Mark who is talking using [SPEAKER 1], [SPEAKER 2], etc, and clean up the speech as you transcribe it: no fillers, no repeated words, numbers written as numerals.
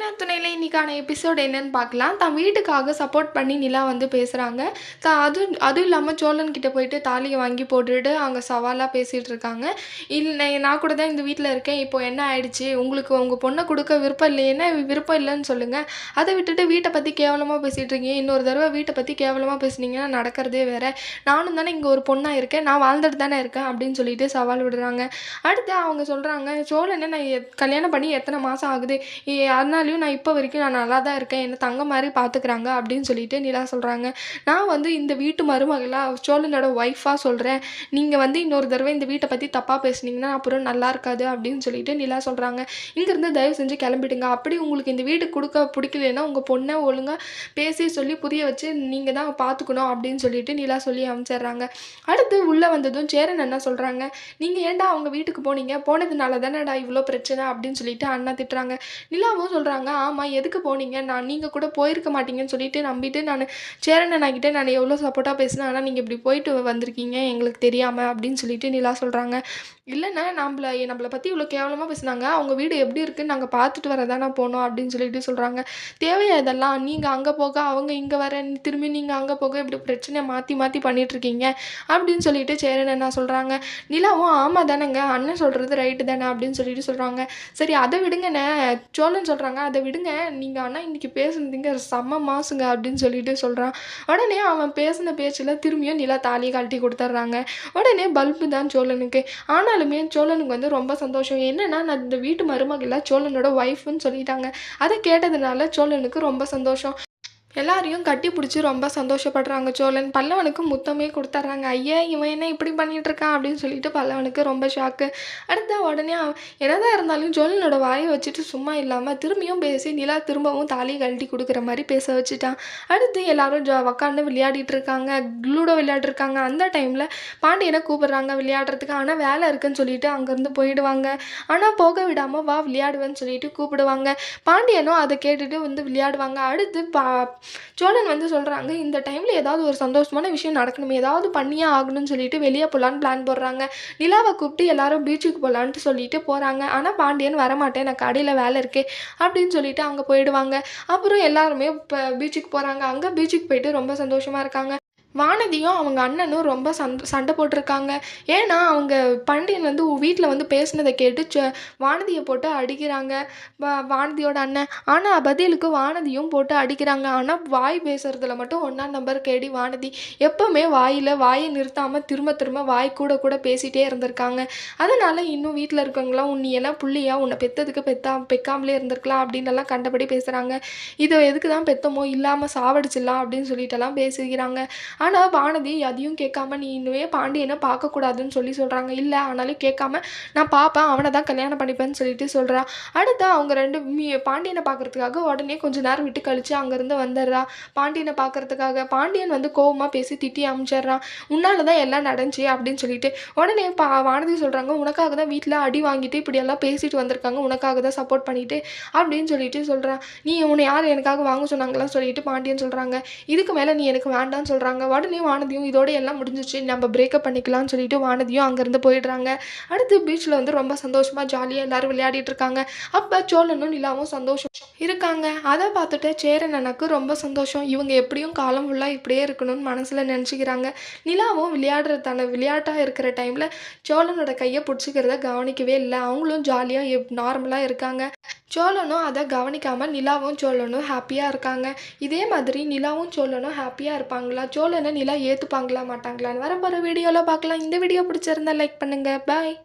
[SPEAKER 1] நைனா துணையில இன்னைக்கான எபிசோட் என்னன்னு பார்க்கலாம். தான் வீட்டுக்காக சப்போர்ட் பண்ணி நிலா வந்து பேசுறாங்க. அதுவும் இல்லாம சோழன் கிட்ட போயிட்டு தாலிய வாங்கி போட்டுட்டு அங்க சவாலா பேசிட்டு இருக்காங்க. நான் கூட தான் இந்த வீட்ல இருக்கேன். இப்போ என்ன ஆயிடுச்சு? உங்களுக்கு உங்க பொண்ண குடுக்க விருப்பம் இல்லையேன்னா விருப்பம் இல்லன்னு சொல்லுங்க. அத விட்டுட்டு வீட்ட பத்தி கேவலமா பேசிட்டு இருக்கீங்க. இன்னொரு தடவ வீட்ட பத்தி கேவலமா பேசுனீங்கன்னா நடக்கிறதே வேற. நானும் தானே இங்க ஒரு பொண்ணா இருக்கேன். நான் வாழ்ந்துட்டு தானே இருக்கேன் அப்படின்னு சொல்லிட்டு சவால் விடுறாங்க. அடுத்து அவங்க சொல்றாங்க, சோழன நான் கல்யாணம் பண்ணி எத்தனை மாசம் ஆகுது? அதனாலயும் நான் இப்போ வரைக்கும் நான் நல்லா தான் இருக்கேன். என்ன தங்க மாதிரி பார்த்துக்கிறாங்க அப்படின்னு சொல்லிட்டு நிலா சொல்கிறாங்க. நான் வந்து இந்த வீட்டு மருமகளாக சோழனோட ஒய்ஃபாக சொல்கிறேன். நீங்கள் வந்து இன்னொரு தடவை இந்த வீட்டை பற்றி தப்பாக பேசுனீங்கன்னா அப்புறம் நல்லா இருக்காது அப்படின்னு சொல்லிட்டு நிலா சொல்கிறாங்க. இங்கேருந்து தயவு செஞ்சு கிளம்பிடுங்க. அப்படி உங்களுக்கு இந்த வீடு கொடுக்க பிடிக்கலன்னா உங்கள் பொண்ணை ஒழுங்காக பேசி சொல்லி புரிய வச்சு நீங்கள் தான் பார்த்துக்கணும் அப்படின்னு சொல்லிட்டு நிலா சொல்லி அமைச்சிடுறாங்க. அடுத்து உள்ளே வந்ததும் சேரன் என்ன சொல்கிறாங்க, நீங்கள் ஏன்டா அவங்க வீட்டுக்கு போனீங்க? போனதுனால தானேடா இவ்வளோ பிரச்சனை அப்படின்னு சொல்லிட்டு அண்ணா திட்டுறாங்க. நிலாவும் சொல்கிறாங்க, ஆமாம் எதுக்கு போனீங்க? நீங்கள் கூட போயிருக்க மாட்டீங்கன்னு சொல்லிட்டு நம்பிட்டு நான் சேரன் அண்ணாக்கிட்ட நான் எவ்வளோ சப்போர்ட்டாக பேசினேன். ஆனால் நீங்கள் இப்படி போயிட்டு வந்திருக்கீங்க எங்களுக்கு தெரியாமல் அப்படின்னு சொல்லிட்டு நிலா சொல்கிறாங்க. இல்லைண்ணா நம்மளை பற்றி இவ்வளோ கேவலமாக பேசுனாங்க. அவங்க வீடு எப்படி இருக்குன்னு நாங்கள் பார்த்துட்டு வரதானே போனோம் அப்படின்னு சொல்லிட்டு சொல்கிறாங்க. தேவையா இதெல்லாம்? நீங்கள் அங்கே போக அவங்க இங்கே வர திரும்பி நீங்கள் அங்கே போக இப்படி பிரச்சனையை மாற்றி மாற்றி பண்ணிகிட்ருக்கீங்க அப்படின்னு சொல்லிட்டு சேரன் அண்ணா சொல்கிறாங்க. நிலாவும் ஆமாம் தானேங்க, அண்ணன் சொல்கிறது ரைட்டு தானே அப்படின்னு சொல்லிட்டு சொல்கிறாங்க. சரி அதை விடுங்கண்ணே. சோழன் சொல்கிறாங்க, அதை விடுங்க, நீங்கள் ஆனால் இன்றைக்கி பேசுனதுங்க செம்ம மாசுங்க அப்படின்னு சொல்லிட்டு சொல்கிறான். உடனே அவன் பேசின பேச்சில் திரும்பியும் நிலா தாலியை கழட்டி கொடுத்துட்றாங்க. உடனே பல்பு தான் சோழனுக்கு. ஆனாலுமே சோழனுக்கு வந்து ரொம்ப சந்தோஷம். என்னென்னா நான் இந்த வீட்டு மருமகள சோழனோட ஒய்ஃப்னு சொல்லிட்டாங்க. அதை கேட்டதுனால சோழனுக்கு ரொம்ப சந்தோஷம். எல்லாரையும் கட்டி பிடிச்சி ரொம்ப சந்தோஷப்படுறாங்க சோழன். பல்லவனுக்கு முத்தமே கொடுத்துட்றாங்க. ஐயா இவன் என்ன இப்படி பண்ணிகிட்ருக்கான் அப்படின்னு சொல்லிட்டு பல்லவனுக்கு ரொம்ப ஷாக்கு. அடுத்த உடனே என்னதான் இருந்தாலும் சோழனோட வாயை வச்சுட்டு சும்மா இல்லாமல் திரும்பியும் பேசி நிலா திரும்பவும் தாலியை கழட்டி கொடுக்குற மாதிரி பேச வச்சுட்டான். அடுத்து எல்லாரும் உக்காந்து விளையாடிட்டு இருக்காங்க, லூடோ விளையாடிருக்காங்க. அந்த டைமில் பாண்டியனை கூப்பிட்றாங்க விளையாடுறதுக்கு. ஆனால் வேலை இருக்குன்னு சொல்லிட்டு அங்கேருந்து போயிடுவாங்க. ஆனால் போக விடாமல் வா விளையாடுவேன்னு சொல்லிட்டு கூப்பிடுவாங்க. பாண்டியனும் அதை கேட்டுட்டு வந்து விளையாடுவாங்க. அடுத்து சோழன் வந்து சொல்கிறாங்க, இந்த டைமில் ஏதாவது ஒரு சந்தோஷமான விஷயம் நடக்கணுமே, ஏதாவது பண்ணியே ஆகணும்னு சொல்லிட்டு வெளியே போகலான்னு பிளான் போடுறாங்க. நிலாவை கூப்பிட்டு எல்லாரும் பீச்சுக்கு போகலான்ட்டு சொல்லிட்டு போகிறாங்க. ஆனால் பாண்டியன் வரமாட்டேன், எனக்கு கடையில் வேலை இருக்கே அப்படின்னு சொல்லிட்டு அங்கே போயிடுவாங்க. அப்புறம் எல்லாருமே இப்போ பீச்சுக்கு போகிறாங்க. அங்கே பீச்சுக்கு போயிட்டு ரொம்ப சந்தோஷமாக இருக்காங்க. வானதியும் அவங்க அண்ணனும் ரொம்ப சண்டை போட்டிருக்காங்க. ஏன்னா அவங்க பாண்டியன் வந்து வீட்டில் வந்து பேசினதை கேட்டு வானதியை போட்டு அடிக்கிறாங்க வானதியோட அண்ணன். ஆனால் பதிலுக்கு வானதியும் போட்டு அடிக்கிறாங்க. ஆனால் வாய் பேசுறதுல மட்டும் 1ஆம் நம்பர் கேடி வானதி. எப்போவுமே வாயை நிறுத்தாமல் திரும்ப திரும்ப வாய் கூட கூட பேசிகிட்டே இருந்திருக்காங்க. அதனால் இன்னும் வீட்டில் இருக்கவங்களாம் உன்னையெல்லாம் புள்ளியா, உன்னை பெற்றதுக்கு பெக்காமலே இருந்திருக்கலாம் அப்படின்னு எல்லாம் கண்டபடி பேசுகிறாங்க. இதை எதுக்கு தான் பெத்தமோ இல்லாமல் சாவடிச்சிடலாம் அப்படின்னு சொல்லிட்டெல்லாம் பேசிக்கிறாங்க. ஆனால் வானதி அதையும் கேட்காம நீ இன்னுமே பாண்டியனை பார்க்கக்கூடாதுன்னு சொல்கிறாங்க. இல்லை ஆனாலும் கேட்காம நான் பார்ப்பேன், அவனை தான் கல்யாணம் பண்ணிப்பேன்னு சொல்லிட்டு சொல்கிறா. அடுத்து அவங்க பாண்டியனை பார்க்குறதுக்காக உடனே கொஞ்சம் நேரம் விட்டு கழித்து அங்கேருந்து வந்துடுறா பாண்டியனை பார்க்குறதுக்காக. பாண்டியன் வந்து கோவமாக பேசி திட்டி அமிச்சிட்றான். உன்னால தான் எல்லாம் நடந்துச்சு அப்படின்னு சொல்லிட்டு. உடனே வானதி சொல்கிறாங்க, உனக்காக தான் வீட்டில் அடி வாங்கிட்டு இப்படியெல்லாம் பேசிட்டு வந்திருக்காங்க, உனக்காக தான் சப்போர்ட் பண்ணிட்டு அப்படின்னு சொல்லிட்டு சொல்கிறான். உன்னை யார் எனக்காக வாங்க சொன்னாங்களான்னு சொல்லிட்டு பாண்டியன் சொல்கிறாங்க. இதுக்கு மேலே நீ எனக்கு வேண்டான்னு சொல்கிறாங்க. உடனே வானதியும் இதோட எல்லாம் முடிஞ்சிச்சு, நம்ம பிரேக்கப் பண்ணிக்கலாம்னு சொல்லிட்டு வானதியும் அங்கேருந்து போயிடுறாங்க. அடுத்து பீச்சில் வந்து ரொம்ப சந்தோஷமாக ஜாலியாக எல்லோரும் விளையாடிட்டு இருக்காங்க. அப்போ சோழனும் நிலாவும் சந்தோஷம் இருக்காங்க. அதை பார்த்துட்டு சேரன் எனக்கு ரொம்ப சந்தோஷம். இவங்க எப்படியும் காலம் ஃபுல்லாக இப்படியே இருக்கணும்னு மனசில் நினச்சிக்கிறாங்க. நிலாவும் விளையாட்டாக இருக்கிற டைமில் சோழனோட கையை பிடிச்சிக்கிறத கவனிக்கவே இல்லை. அவங்களும் ஜாலியாக நார்மலாக இருக்காங்க. சோழனும் அதை கவனிக்காமல் நிலாவும் சோழனும் ஹாப்பியாக இருக்காங்க. இதே மாதிரி நிலாவும் சோழனும் ஹாப்பியாக இருப்பாங்களா? சோழனை நிலா ஏற்றுப்பாங்களா மாட்டாங்களான்னு வரப்போகிற வீடியோவில் பார்க்கலாம். இந்த வீடியோ பிடிச்சிருந்தா லைக் பண்ணுங்கள். பாய்.